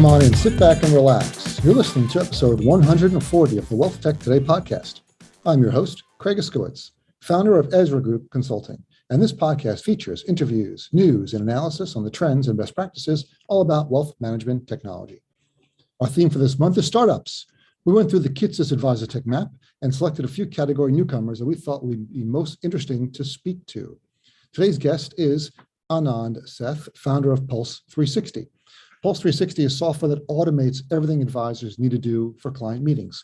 Come on in, sit back and relax. You're listening to episode 140 of the WealthTech Today podcast. I'm your host, Craig Iskowitz, founder of Ezra Group Consulting. And this podcast features interviews, news, and analysis on the trends and best practices all about wealth management technology. Our theme for this month is startups. We went through the Kitces Advisor Tech map and selected a few category newcomers that we thought would be most interesting to speak to. Today's guest is Anand, Sheth, founder of Pulse360. Pulse360 is software that automates everything advisors need to do for client meetings.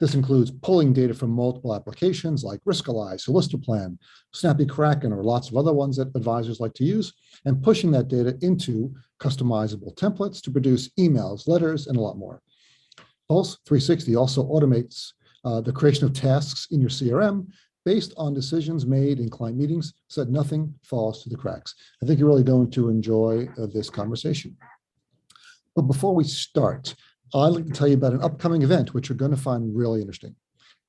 This includes pulling data from multiple applications like Riskalyze, Solistoplan, Snappy Kraken, or lots of other ones that advisors like to use, and pushing that data into customizable templates to produce emails, letters, and a lot more. Pulse360 also automates the creation of tasks in your CRM based on decisions made in client meetings so that nothing falls through the cracks. I think you're really going to enjoy this conversation. But before we start, I'd like to tell you about an upcoming event, which you're going to find really interesting.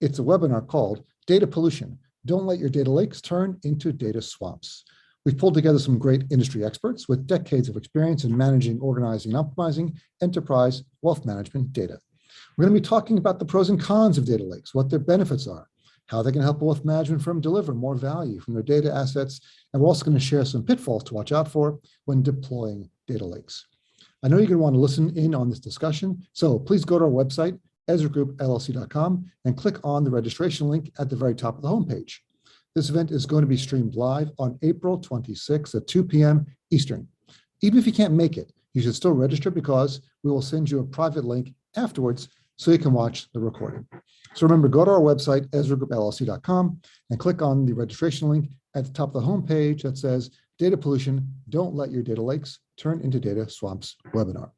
It's a webinar called Data Pollution. Don't let your data lakes turn into data swamps. We've pulled together some great industry experts with decades of experience in managing, organizing, and optimizing enterprise wealth management data. We're going to be talking about the pros and cons of data lakes, what their benefits are, how they can help a wealth management firm deliver more value from their data assets, and we're also going to share some pitfalls to watch out for when deploying data lakes. I know you're going to want to listen in on this discussion, so please go to our website, EzraGroupLLC.com, and click on the registration link at the very top of the homepage. This event is going to be streamed live on April 26th at 2 p.m. Eastern. Even if you can't make it, you should still register because we will send you a private link afterwards so you can watch the recording. So remember, go to our website, EzraGroupLLC.com, and click on the registration link at the top of the homepage that says Data Pollution, Don't Let Your Data Lakes Turn into Data Swamps webinar.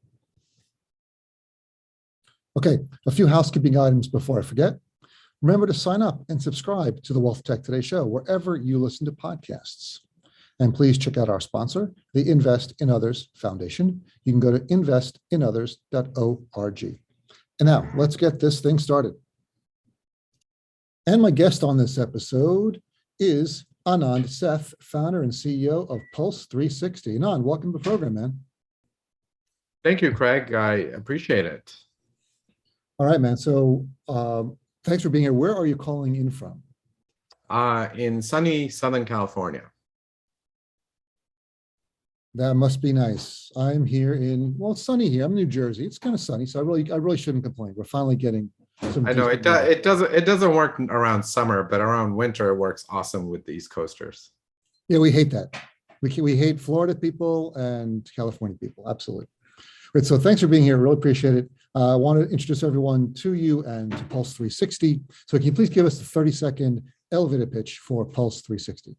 Okay, a few housekeeping items before I forget. Remember to sign up and subscribe to the WealthTech Today show wherever you listen to podcasts. And please check out our sponsor, the Invest in Others Foundation. You can go to investinothers.org. And now, let's get this thing started. And my guest on this episode is Anand, Sheth, founder and CEO of Pulse360. Anand, welcome to the program, man. Thank you, Craig. I appreciate it. All right, man. So thanks for being here. Where are you calling in from? In sunny Southern California. That must be nice. I'm here well, it's sunny here. I'm in New Jersey. It's kind of sunny, so I really shouldn't complain. We're finally getting some. I know it doesn't work around summer, but around winter it works awesome with the East Coasters. Yeah, we hate that. We hate Florida people and California people. Absolutely. Right. So thanks for being here. Really appreciate it. I want to introduce everyone to you and to Pulse360. So can you please give us the 30-second elevator pitch for Pulse360?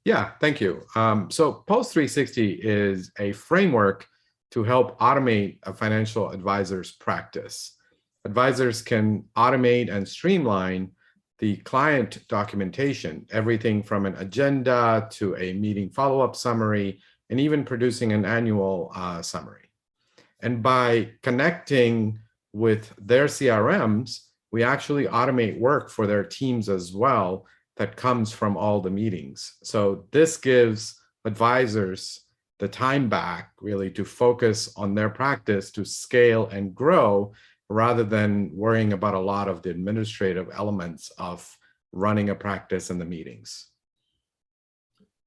Yeah, thank you. So Pulse360 is a framework to help automate a financial advisor's practice. Advisors can automate and streamline the client documentation, everything from an agenda to a meeting follow-up summary, and even producing an annual summary. And by connecting with their CRMs, we actually automate work for their teams as well that comes from all the meetings. So this gives advisors the time back really to focus on their practice to scale and grow rather than worrying about a lot of the administrative elements of running a practice in the meetings.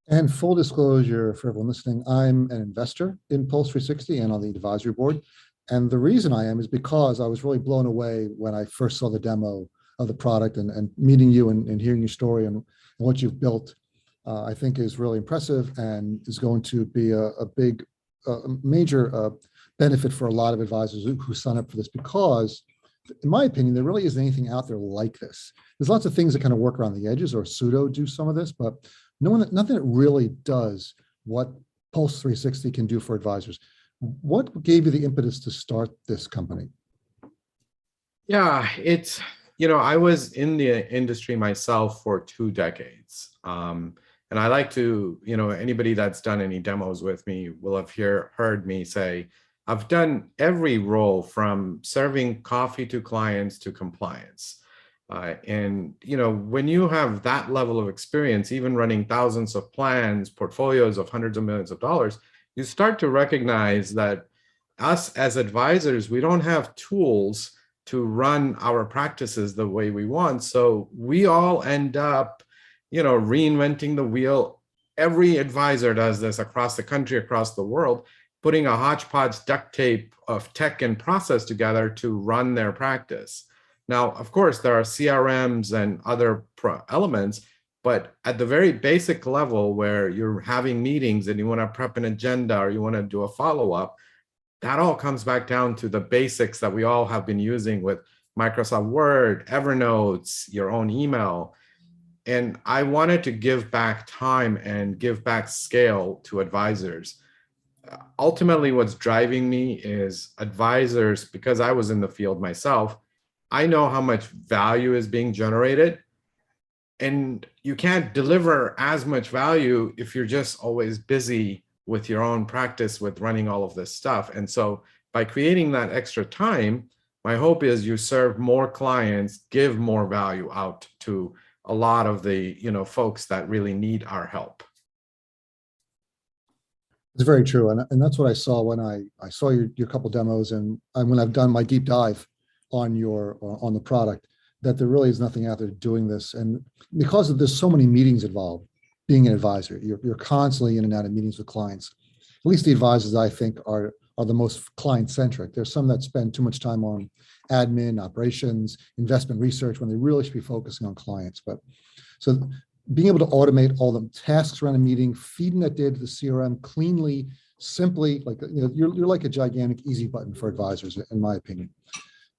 And full disclosure for everyone listening, I'm an investor in Pulse360 and on the advisory board. And the reason I am is because I was really blown away when I first saw the demo of the product and meeting you and hearing your story and what you've built. I think is really impressive and is going to be a big, major benefit for a lot of advisors who sign up for this because, in my opinion, there really isn't anything out there like this. There's lots of things that kind of work around the edges or pseudo do some of this, but nothing that really does what Pulse360 can do for advisors. What gave you the impetus to start this company? Yeah, I was in the industry myself for 2 decades. And I like to, anybody that's done any demos with me will have heard me say, I've done every role from serving coffee to clients to compliance. And when you have that level of experience, even running thousands of plans, portfolios of hundreds of millions of dollars, you start to recognize that us as advisors, we don't have tools to run our practices the way we want. So we all end up, reinventing the wheel. Every advisor does this across the country, across the world, putting a hodgepodge duct tape of tech and process together to run their practice. Now, of course, there are CRMs and other elements, but at the very basic level where you're having meetings and you want to prep an agenda or you want to do a follow-up, that all comes back down to the basics that we all have been using with Microsoft Word, Evernote, your own email. And I wanted to give back time and give back scale to advisors. Ultimately, what's driving me is advisors, because I was in the field myself, I know how much value is being generated. And you can't deliver as much value if you're just always busy with your own practice, with running all of this stuff. And so by creating that extra time, my hope is you serve more clients, give more value out to a lot of the folks that really need our help. It's very true. And that's what I saw when I saw your couple demos and when I've done my deep dive on the product, that there really is nothing out there doing this. And because of there's so many meetings involved, being an advisor, you're constantly in and out of meetings with clients. At least the advisors I think are the most client-centric. There's some that spend too much time on admin, operations, investment research when they really should be focusing on clients. But so being able to automate all the tasks around a meeting, feeding that data to the CRM cleanly, simply, like you're like a gigantic easy button for advisors, in my opinion.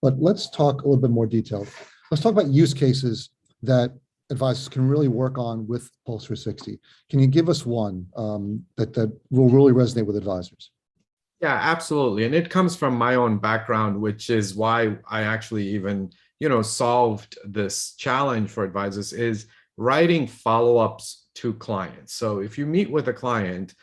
But let's talk a little bit more detailed. Let's talk about use cases that advisors can really work on with Pulse360. Can you give us one that will really resonate with advisors? Yeah, absolutely. And it comes from my own background, which is why I actually even, solved this challenge for advisors, is writing follow-ups to clients. So if you meet with a client,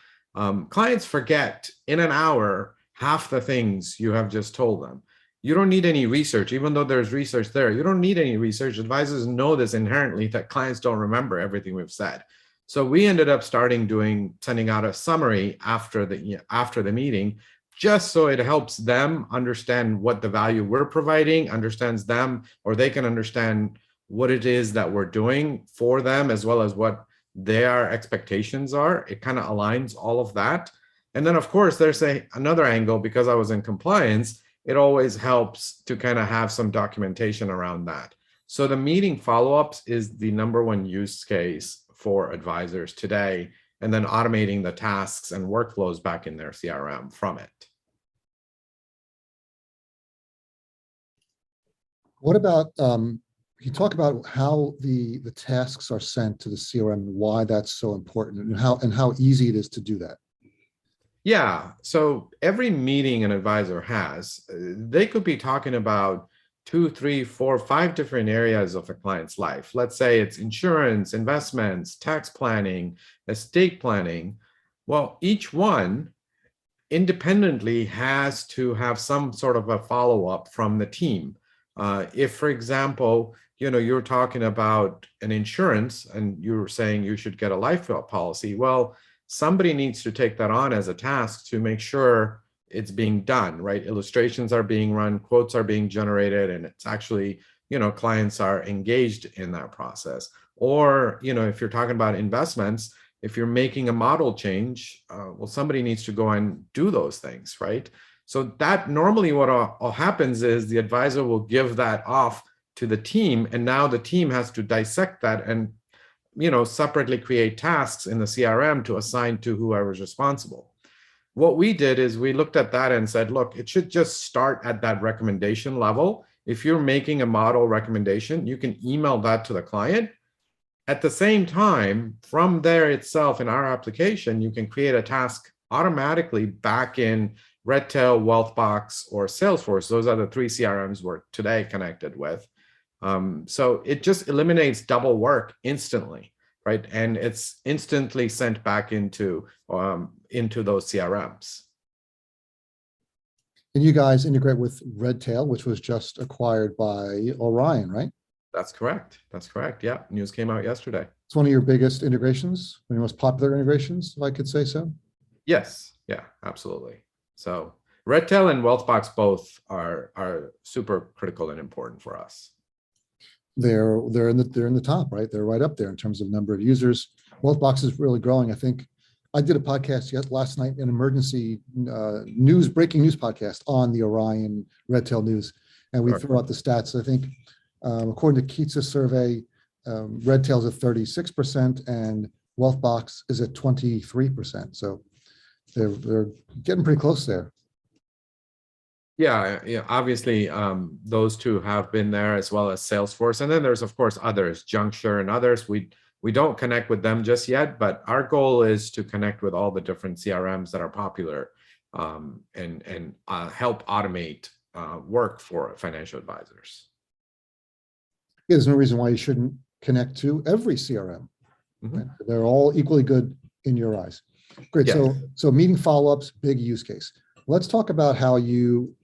clients forget in an hour half the things you have just told them. You don't need any research, even though there's research there. You don't need any research. Advisors know this inherently, that clients don't remember everything we've said. So we ended up sending out a summary after the meeting, just so it helps them understand what the value we're providing, understands them, or they can understand what it is that we're doing for them, as well as what their expectations are. It kind of aligns all of that. And then, of course, there's another angle, because I was in compliance, it always helps to kind of have some documentation around that. So the meeting follow-ups is the #1 use case for advisors today, and then automating the tasks and workflows back in their CRM from it. What about, you talk about how the tasks are sent to the CRM and why that's so important and how easy it is to do that? Yeah, so every meeting an advisor has, they could be talking about 2, 3, 4, 5 different areas of a client's life. Let's say it's insurance, investments, tax planning, estate planning. Well, each one independently has to have some sort of a follow-up from the team. If, for example, you're talking about an insurance and you're saying you should get a life policy, well, somebody needs to take that on as a task to make sure it's being done, right? Illustrations are being run, quotes are being generated, and it's actually, clients are engaged in that process. Or, if you're talking about investments, if you're making a model change, well, somebody needs to go and do those things, right? So that normally what all happens is the advisor will give that off to the team, and now the team has to dissect that and separately create tasks in the CRM to assign to whoever's responsible. What we did is we looked at that and said, look, it should just start at that recommendation level. If you're making a model recommendation, you can email that to the client. At the same time, from there itself in our application, you can create a task automatically back in Redtail, Wealthbox, or Salesforce. Those are the 3 CRMs we're today connected with. So it just eliminates double work instantly, right? And it's instantly sent back into those CRMs. And you guys integrate with Redtail, which was just acquired by Orion, right? That's correct. That's correct. Yeah, news came out yesterday. It's one of your biggest integrations, one of your most popular integrations, if I could say so. Yes. Yeah, absolutely. So Redtail and Wealthbox both are super critical and important for us. They're in the top, right? They're right up there in terms of number of users. Wealthbox is really growing. I think I did a podcast last night, an emergency breaking news podcast on the Orion Redtail news, and we threw out the stats. I think according to Keats' survey, Redtail's at 36% and Wealthbox is at 23%. So they're getting pretty close there. Yeah, obviously, those two have been there, as well as Salesforce. And then there's, of course, others, Juncture and others. We don't connect with them just yet, but our goal is to connect with all the different CRMs that are popular, and help automate work for financial advisors. Yeah, there's no reason why you shouldn't connect to every CRM. Mm-hmm. Right? They're all equally good in your eyes. Great. Yeah. So meeting follow-ups, big use case. Let's talk about how you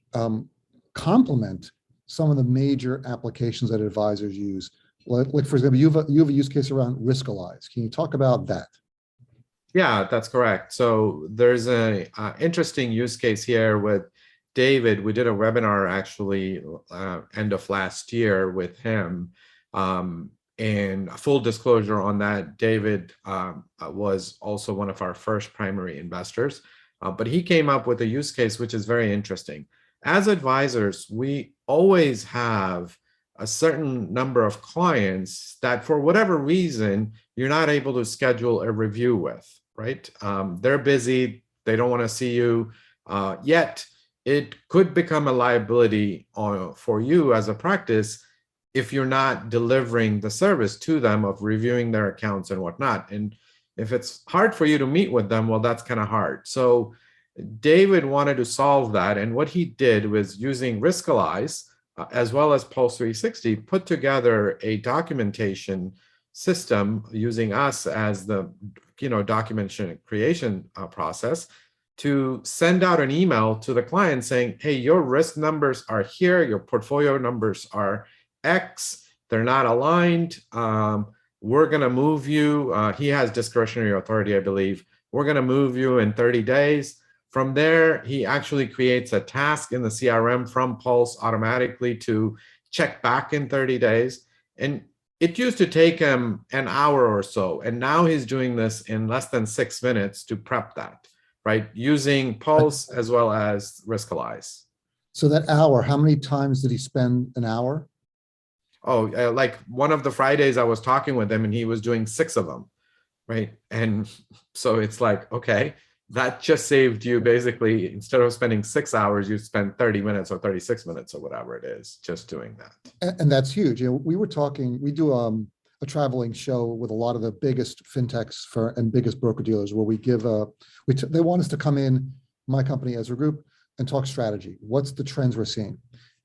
complement some of the major applications that advisors use. Like for example, you have a use case around Riskalyze. Can you talk about that? Yeah, that's correct. So there's a interesting use case here with David. We did a webinar actually end of last year with him. And full disclosure on that, David was also one of our first primary investors, but he came up with a use case which is very interesting. As advisors, we always have a certain number of clients that for whatever reason, you're not able to schedule a review with, right? They're busy, they don't want to see you, yet it could become a liability for you as a practice if you're not delivering the service to them of reviewing their accounts and whatnot. And if it's hard for you to meet with them, well, that's kind of hard. So David wanted to solve that. And what he did was using Riskalyze, as well as Pulse360, put together a documentation system using us as the documentation creation process to send out an email to the client saying, hey, your risk numbers are here, your portfolio numbers are X, they're not aligned. We're going to move you. He has discretionary authority, I believe. We're going to move you in 30 days. From there, he actually creates a task in the CRM from Pulse automatically to check back in 30 days. And it used to take him an hour or so. And now he's doing this in less than 6 minutes to prep that, right? Using Pulse as well as Riskalyze. So that hour, how many times did he spend an hour? Oh, like one of the Fridays I was talking with him and he was doing 6 of them, right? And so it's like, okay, that just saved you basically, instead of spending 6 hours, you spend 30 minutes or 36 minutes or whatever it is, just doing that. And that's huge. We were talking, we do a traveling show with a lot of the biggest fintechs and biggest broker dealers where we give they want us to come in, my company, Ezra Group, and talk strategy. What's the trends we're seeing?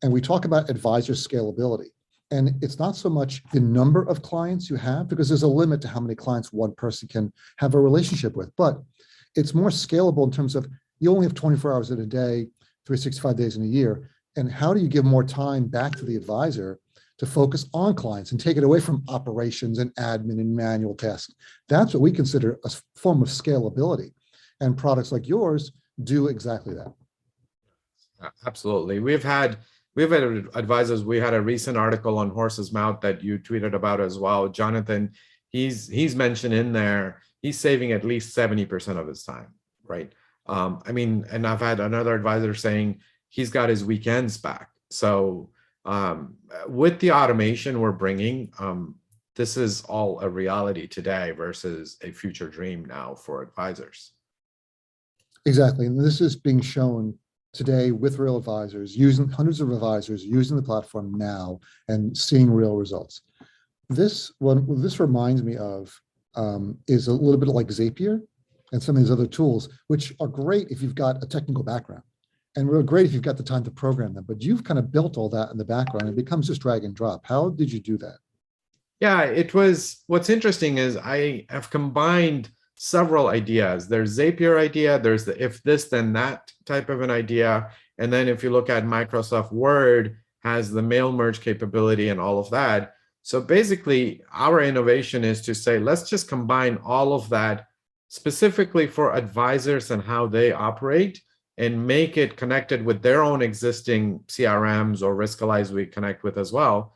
And we talk about advisor scalability. And it's not so much the number of clients you have, because there's a limit to how many clients one person can have a relationship with, but it's more scalable in terms of you only have 24 hours in a day, 365 days in a year. And how do you give more time back to the advisor to focus on clients and take it away from operations and admin and manual tasks? That's what we consider a form of scalability. And products like yours do exactly that. Absolutely. We've had advisors. We had a recent article on Horse's Mouth that you tweeted about as well. Jonathan, he's mentioned in there, he's saving at least 70% of his time, right? And I've had another advisor saying he's got his weekends back. So with the automation we're bringing, this is all a reality today versus a future dream now for advisors. Exactly. And this is being shown today with real advisors, using hundreds of advisors using the platform now and seeing real results. What this reminds me of is a little bit like Zapier and some of these other tools, which are great if you've got a technical background and really great if you've got the time to program them, but you've kind of built all that in the background. It becomes just drag and drop. How did you do that? Yeah, what's interesting is I have combined several ideas. There's Zapier idea, there's the if this then that type of an idea. And then if you look at Microsoft Word has the mail merge capability and all of that. So basically our innovation is to say, let's just combine all of that specifically for advisors and how they operate and make it connected with their own existing CRMs or Riskalyze we connect with as well,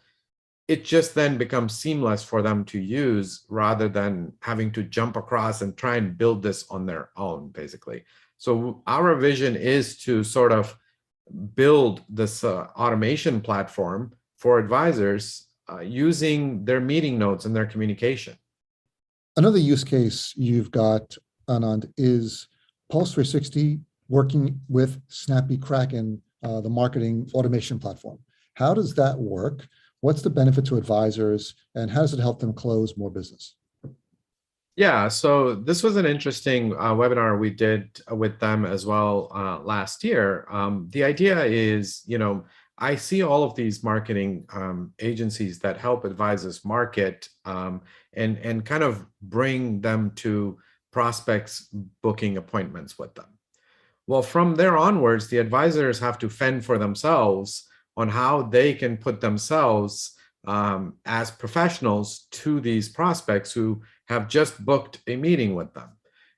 it just then becomes seamless for them to use rather than having to jump across and try and build this on their own, basically. So our vision is to sort of build this automation platform for advisors using their meeting notes and their communication. Another use case you've got, Anand, is Pulse360 working with Snappy Kraken, the marketing automation platform. How does that work? What's the benefit to advisors, and how does it help them close more business? Yeah, so this was an interesting webinar we did with them as well last year. The idea is, I see all of these marketing agencies that help advisors market and kind of bring them to prospects booking appointments with them. Well, from there onwards, the advisors have to fend for themselves on how they can put themselves as professionals to these prospects who have just booked a meeting with them.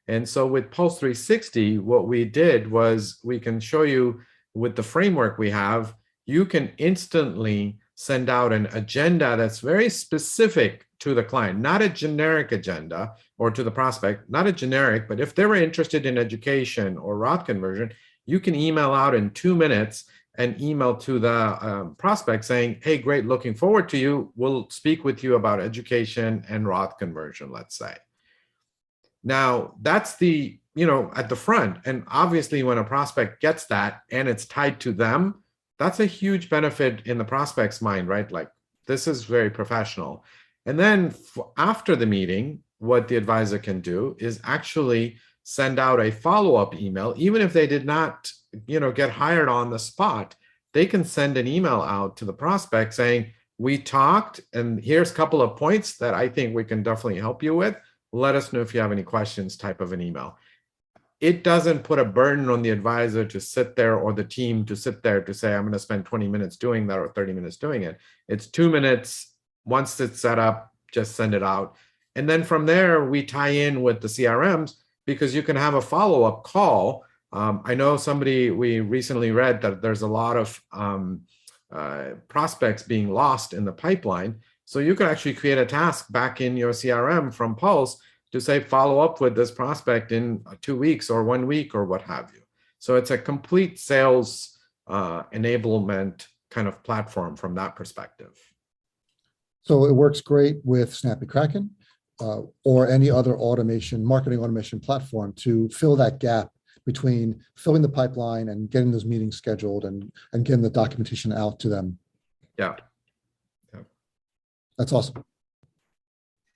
And so with Pulse360, what we did was we can show you with the framework we have, you can instantly send out an agenda that's very specific to the client, not a generic agenda, or to the prospect, not a generic, but if they were interested in education or Roth conversion, you can email out in 2 minutes an email to the prospect saying, hey, great, looking forward to you. We'll speak with you about education and Roth conversion, let's say. Now, that's the, at the front. And obviously, when a prospect gets that and it's tied to them, that's a huge benefit in the prospect's mind, right? Like, this is very professional. And then after the meeting, what the advisor can do is actually send out a follow-up email, even if they did not get hired on the spot. They can send an email out to the prospect saying, we talked, and here's a couple of points that I think we can definitely help you with. Let us know if you have any questions, type of an email. It doesn't put a burden on the advisor to sit there, or the team to sit there to say, I'm going to spend 20 minutes doing that or 30 minutes doing it. It's 2 minutes. Once it's set up, just send it out. And then from there, we tie in with the CRMs, because you can have a follow-up call. I know we recently read that there's a lot of prospects being lost in the pipeline. So you could actually create a task back in your CRM from Pulse to say, follow up with this prospect in 2 weeks or 1 week or what have you. So it's a complete sales enablement kind of platform from that perspective. So it works great with Snappy Kraken or any other marketing automation platform to fill that gap between filling the pipeline and getting those meetings scheduled and getting the documentation out to them. Yeah. That's awesome.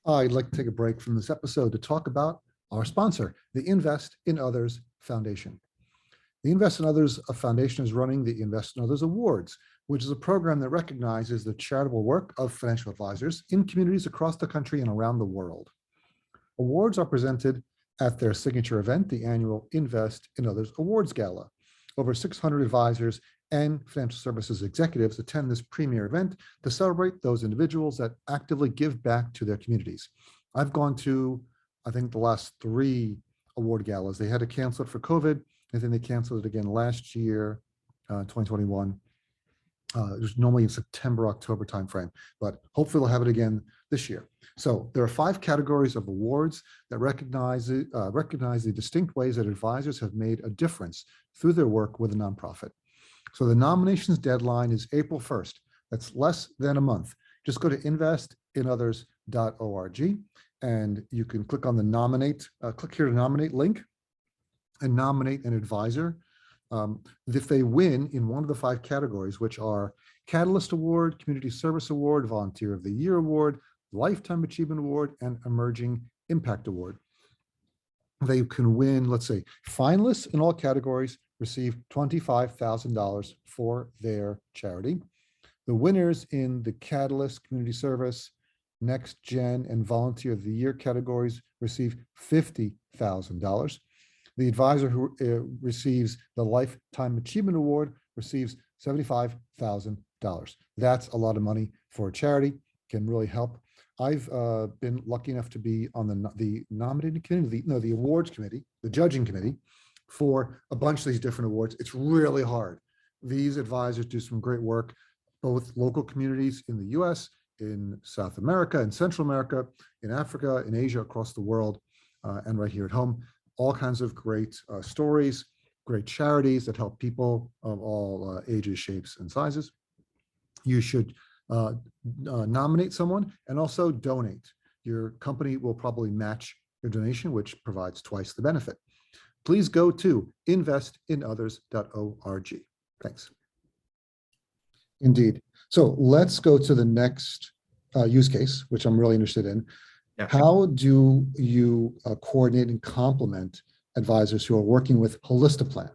I'd like to take a break from this episode to talk about our sponsor, the Invest in Others Foundation. The Invest in Others Foundation is running the Invest in Others Awards, which is a program that recognizes the charitable work of financial advisors in communities across the country and around the world. Awards are presented at their signature event, the annual Invest in Others Awards Gala. Over 600 advisors and financial services executives attend this premier event to celebrate those individuals that actively give back to their communities. I've gone to, I think, the last 3 award galas. They had to cancel it for COVID, and then they canceled it again last year, 2021. It was normally in September, October timeframe, but hopefully we'll have it again this year. So there are 5 categories of awards that recognize the distinct ways that advisors have made a difference through their work with a nonprofit. So the nominations deadline is April 1st. That's less than a month. Just go to investinothers.org and you can click on the click here to nominate link and nominate an advisor. If they win in one of the 5 categories, which are Catalyst Award, Community Service Award, Volunteer of the Year Award, Lifetime Achievement Award, and Emerging Impact Award, they can win, let's say, finalists in all categories receive $25,000 for their charity. The winners in the Catalyst, Community Service, Next Gen, and Volunteer of the Year categories receive $50,000. The advisor who receives the Lifetime Achievement Award receives $75,000. That's a lot of money for a charity, can really help. I've been lucky enough to be on the nominating committee, the awards committee, the judging committee, for a bunch of these different awards. It's really hard. These advisors do some great work, both local communities in the US, in South America, in Central America, in Africa, in Asia, across the world, and right here at home. All kinds of great stories, great charities that help people of all ages, shapes, and sizes. You should nominate someone and also donate. Your company will probably match your donation, which provides twice the benefit. Please go to investinothers.org. Thanks. Indeed. So let's go to the next use case, which I'm really interested in. Yeah. How do you coordinate and complement advisors who are working with Holistiplan?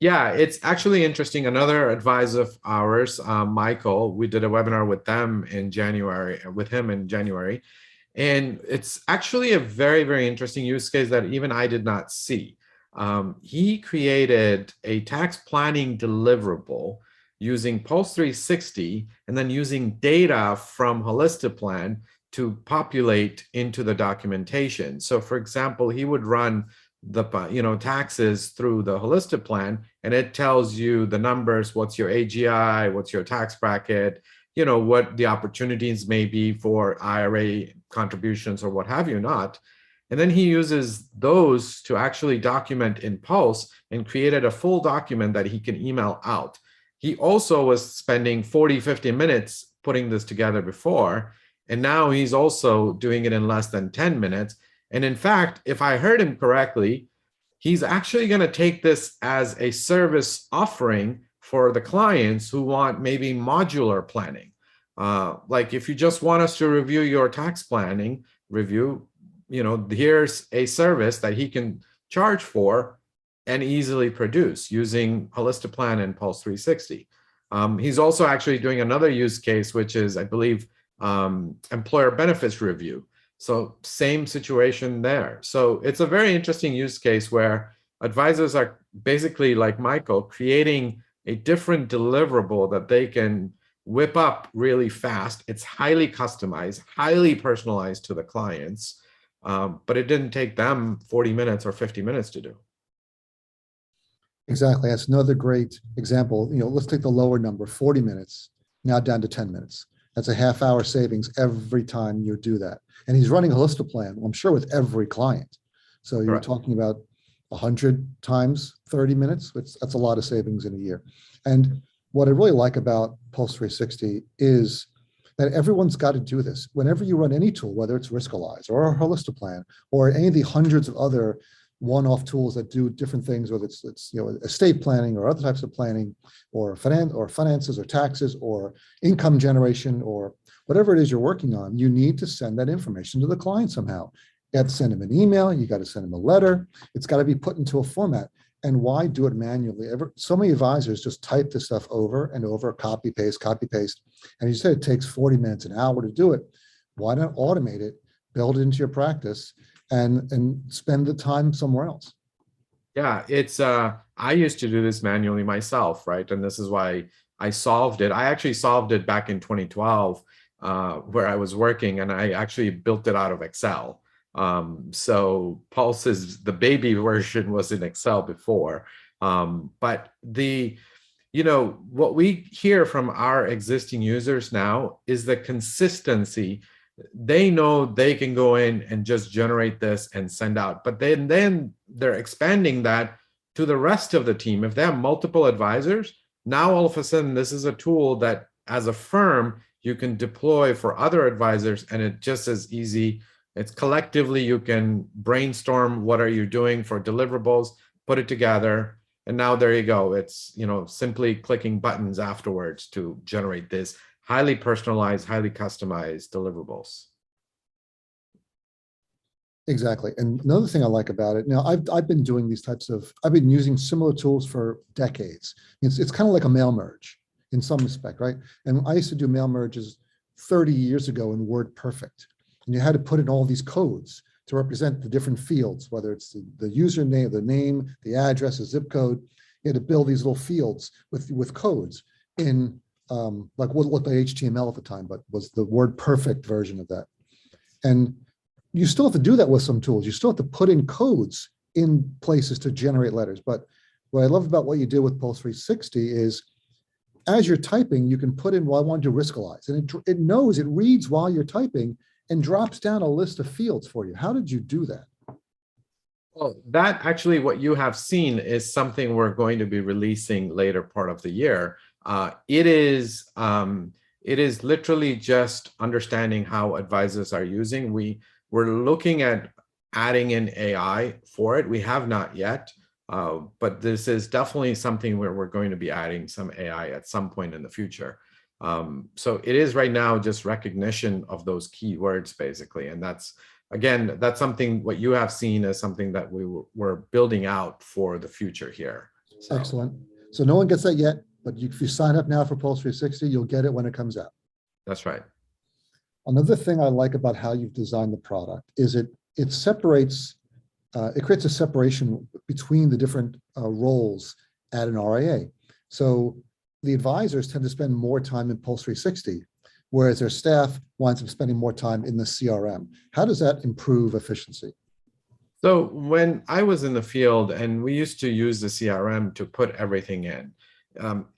Yeah, it's actually interesting. Another advisor of ours, Michael, we did a webinar with him in January, and it's actually a very, very interesting use case that even I did not see. He created a tax planning deliverable using Pulse360 and then using data from Holistiplan to populate into the documentation. So for example, he would run the taxes through the Holistiplan, and it tells you the numbers, what's your AGI, what's your tax bracket, what the opportunities may be for IRA contributions or what have you not. And then he uses those to actually document in Pulse and created a full document that he can email out. He also was spending 40, 50 minutes putting this together before, and now he's also doing it in less than 10 minutes. And in fact, if I heard him correctly, he's actually going to take this as a service offering for the clients who want maybe modular planning. Like if you just want us to review your tax planning review, here's a service that he can charge for and easily produce using Holistiplan and Pulse360. He's also actually doing another use case, which is, I believe, employer benefits review. So same situation there. So it's a very interesting use case where advisors are basically, like Michael, creating a different deliverable that they can whip up really fast. It's highly customized, highly personalized to the clients, but it didn't take them 40 minutes or 50 minutes to do. Exactly. That's another great example. Let's take the lower number, 40 minutes, now down to 10 minutes. That's a half-hour savings every time you do that. And he's running a Holistiplan, I'm sure, with every client. So you're talking about 100 times 30 minutes. That's a lot of savings in a year. And what I really like about Pulse360 is that everyone's got to do this. Whenever you run any tool, whether it's Riskalyze or a Holistiplan or any of the hundreds of other one-off tools that do different things, whether it's estate planning or other types of planning, or finances or taxes or income generation or whatever it is you're working on, you need to send that information to the client somehow. You have to send them an email, you got to send them a letter, it's got to be put into a format. And why do it manually? So many advisors just type this stuff over and over, copy, paste. And you said it takes 40 minutes, an hour to do it. Why not automate it, build it into your practice, and spend the time somewhere else? Yeah, it's I used to do this manually myself, right? And this is why I solved it. I actually solved it back in 2012, where I was working, and I actually built it out of Excel. So Pulse's, the baby version was in Excel before. But what we hear from our existing users now is the consistency. They know they can go in and just generate this and send out, but then they're expanding that to the rest of the team. If they have multiple advisors, now all of a sudden this is a tool that as a firm you can deploy for other advisors, and it's just as easy. It's collectively, you can brainstorm what are you doing for deliverables, put it together, and now there you go. It's simply clicking buttons afterwards to generate this highly personalized, highly customized deliverables. Exactly. And another thing I like about it, now I've been doing these I've been using similar tools for decades. It's kind of like a mail merge in some respect, right? And I used to do mail merges 30 years ago in WordPerfect. And you had to put in all these codes to represent the different fields, whether it's the username, the name, the address, the zip code. You had to build these little fields with codes in like what looked like HTML at the time, but was the WordPerfect version of that. And you still have to do that with some tools. You still have to put in codes in places to generate letters. But what I love about what you did with Pulse 360 is as you're typing, you can put in, well, I want to riskalyze. And it knows, it reads while you're typing and drops down a list of fields for you. How did you do that? Well, that actually, what you have seen is something we're going to be releasing later part of the year. It is literally just understanding how advisors are using. We're looking at adding in AI for it. We have not yet, but this is definitely something where we're going to be adding some AI at some point in the future. So it is right now just recognition of those keywords, basically, and that's something what you have seen as something that we're building out for the future here. So. Excellent. So no one gets that yet, but if you sign up now for Pulse 360, you'll get it when it comes out. That's right. Another thing I like about how you've designed the product is it separates, it creates a separation between the different roles at an RIA. So the advisors tend to spend more time in Pulse 360, whereas their staff winds up spending more time in the CRM. How does that improve efficiency? So when I was in the field and we used to use the CRM to put everything in,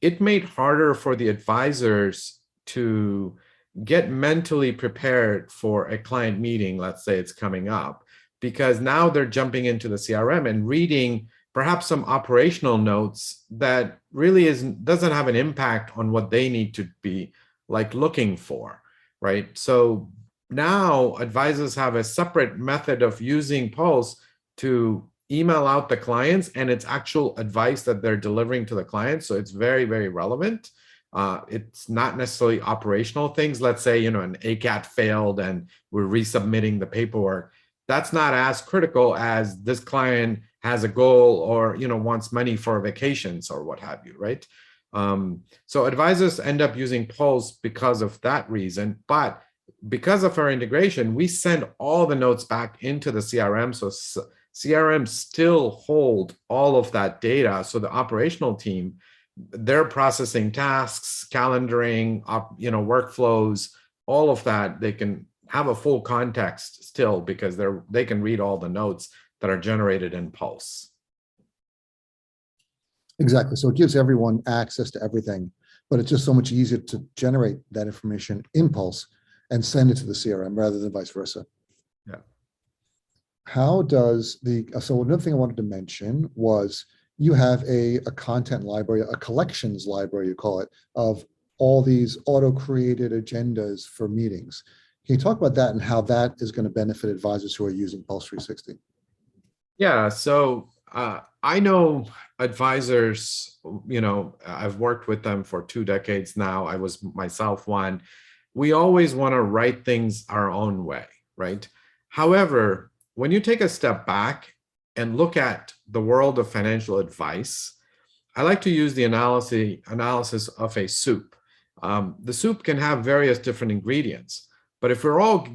it made harder for the advisors to get mentally prepared for a client meeting, let's say it's coming up, because now they're jumping into the CRM and reading perhaps some operational notes that really doesn't have an impact on what they need to be like looking for, right? So now advisors have a separate method of using Pulse to email out the clients, and it's actual advice that they're delivering to the clients. So it's very, very relevant. It's not necessarily operational things. Let's say, an ACAT failed and we're resubmitting the paperwork. That's not as critical as this client has a goal or, wants money for vacations or what have you, right? So advisors end up using Pulse because of that reason, but because of our integration, we send all the notes back into the CRM. So CRM still hold all of that data. So the operational team, they're processing tasks, calendaring, workflows, all of that. They can have a full context still because they can read all the notes that are generated in Pulse. Exactly. So it gives everyone access to everything, but it's just so much easier to generate that information in Pulse and send it to the CRM rather than vice versa. Yeah. How does so another thing I wanted to mention was you have a content library, a collections library, you call it, of all these auto-created agendas for meetings. Can you talk about that and how that is going to benefit advisors who are using Pulse 360? Yeah, so I know advisors, I've worked with them for 2 decades now. I was myself one. We always want to write things our own way, right? However, when you take a step back and look at the world of financial advice, I like to use the analysis of a soup. The soup can have various different ingredients, but if we're all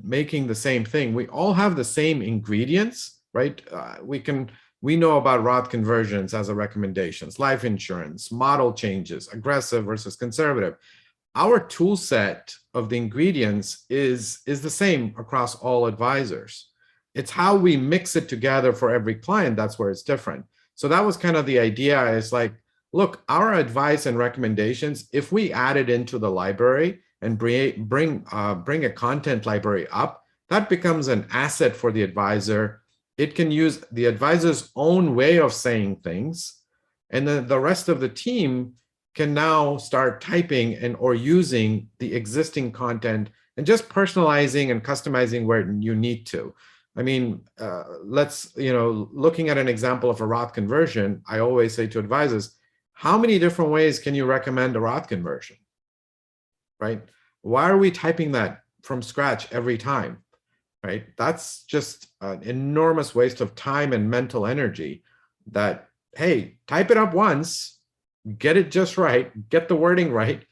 making the same thing, we all have the same ingredients, right? We know about Roth conversions as a recommendations, life insurance, model changes, aggressive versus conservative. Our tool set of the ingredients is the same across all advisors. It's how we mix it together for every client that's where it's different. So that was kind of the idea, is like, look, our advice and recommendations, if we add it into the library and bring a content library up, that becomes an asset for the advisor. It can use the advisor's own way of saying things, and then the rest of the team can now start typing or using the existing content and just personalizing and customizing where you need to. I mean, looking at an example of a Roth conversion, I always say to advisors, how many different ways can you recommend a Roth conversion, right? Why are we typing that from scratch every time, right? That's just an enormous waste of time and mental energy that, hey, type it up once, get it just right, get the wording right,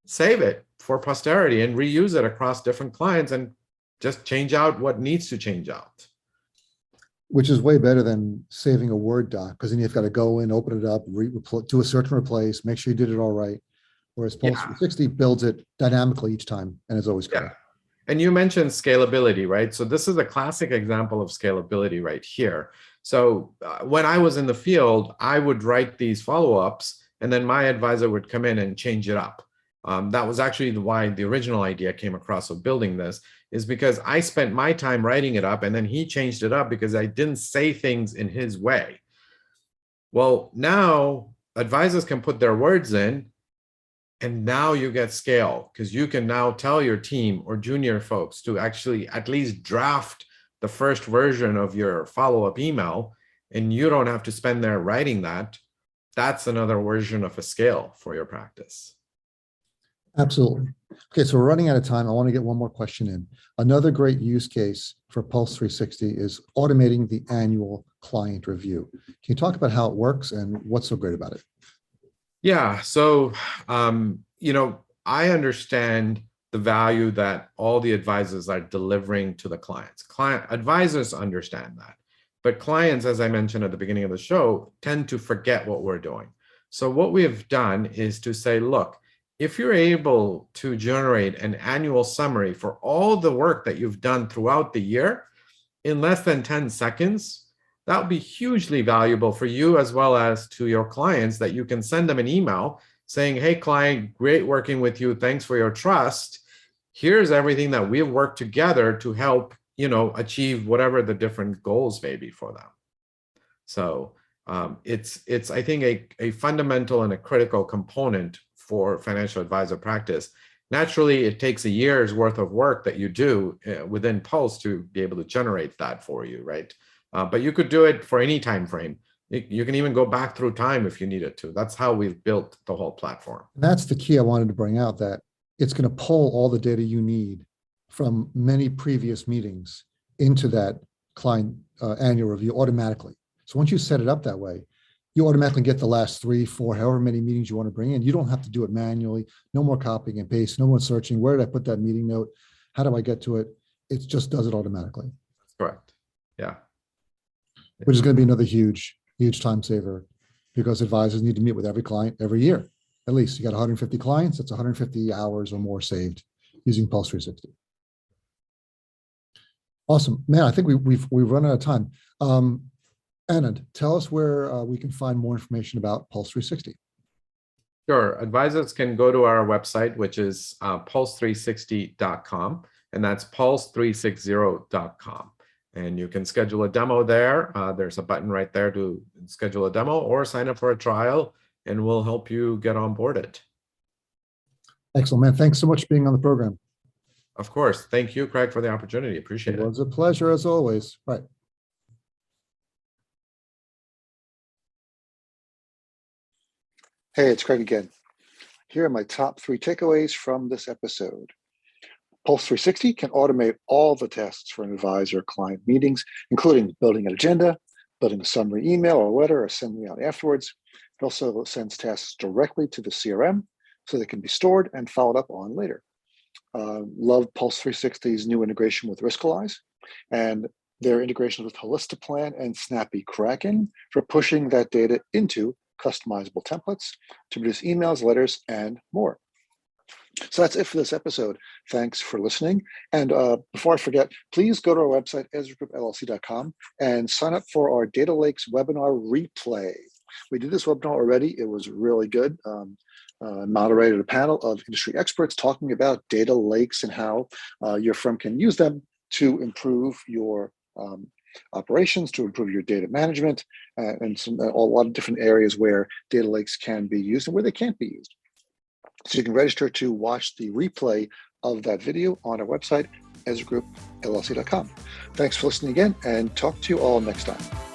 save it for posterity and reuse it across different clients and just change out what needs to change out. Which is way better than saving a Word doc, because then you've got to go in, open it up, do a search and replace, make sure you did it all right. Whereas Pulse 360 builds it dynamically each time, and it's always correct. And you mentioned scalability, right? So this is a classic example of scalability right here. So when I was in the field, I would write these follow-ups, and then my advisor would come in and change it up. That was actually why the original idea came across of building this, is because I spent my time writing it up, and then he changed it up because I didn't say things in his way. Well, now advisors can put their words in, and now you get scale, because you can now tell your team or junior folks to actually at least draft the first version of your follow-up email, and you don't have to spend there writing that. That's another version of a scale for your practice. Absolutely. Okay, so we're running out of time. I want to get one more question in. Another great use case for Pulse360 is automating the annual client review. Can you talk about how it works and what's so great about it? Yeah, so, I understand the value that all the advisors are delivering to the clients. Advisors understand that, but clients, as I mentioned at the beginning of the show, tend to forget what we're doing. So what we have done is to say, look, if you're able to generate an annual summary for all the work that you've done throughout the year in less than 10 seconds, that would be hugely valuable for you as well as to your clients, that you can send them an email saying, hey, client, great working with you. Thanks for your trust. Here's everything that we've worked together to help, achieve whatever the different goals may be for them. So it's I think, a fundamental and a critical component for financial advisor practice. Naturally, it takes a year's worth of work that you do within Pulse to be able to generate that for you, right? But you could do it for any time frame. You can even go back through time if you needed to. That's how we've built the whole platform. And that's the key I wanted to bring out, that it's going to pull all the data you need from many previous meetings into that client annual review automatically. So once you set it up that way, you automatically get the last 3, 4, however many meetings you want to bring in. You don't have to do it manually. No more copying and paste. No more searching. Where did I put that meeting note? How do I get to it? It just does it automatically. That's correct. Yeah. Which is going to be another huge time saver, because advisors need to meet with every client every year. At least you got 150 clients. That's 150 hours or more saved using Pulse360. Awesome, man. I think we've run out of time. Anand, tell us where we can find more information about Pulse360. Sure. Advisors can go to our website, which is pulse360.com, and that's pulse360.com. And you can schedule a demo there. There's a button right there to schedule a demo or sign up for a trial, and we'll help you get onboarded. Excellent, man. Thanks so much for being on the program. Of course. Thank you, Craig, for the opportunity. Appreciate it. It was a pleasure as always. All right. Hey, it's Craig again. Here are my top 3 takeaways from this episode. Pulse360 can automate all the tasks for an advisor-client meetings, including building an agenda, building a summary email or letter, or sending out afterwards. It also sends tasks directly to the CRM so they can be stored and followed up on later. Love Pulse360's new integration with Iskowitz and their integration with Holistiplan and Snappy Kraken for pushing that data into customizable templates to produce emails, letters, and more. So that's it for this episode. Thanks for listening. And before I forget, please go to our website, EzraGroupLLC.com, and sign up for our Data Lakes webinar replay. We did this webinar already. It was really good. Moderated a panel of industry experts talking about data lakes and how your firm can use them to improve your operations, to improve your data management, and a lot of different areas where data lakes can be used and where they can't be used. So you can register to watch the replay of that video on our website, EzraGroupLLC.com. Thanks for listening again, and talk to you all next time.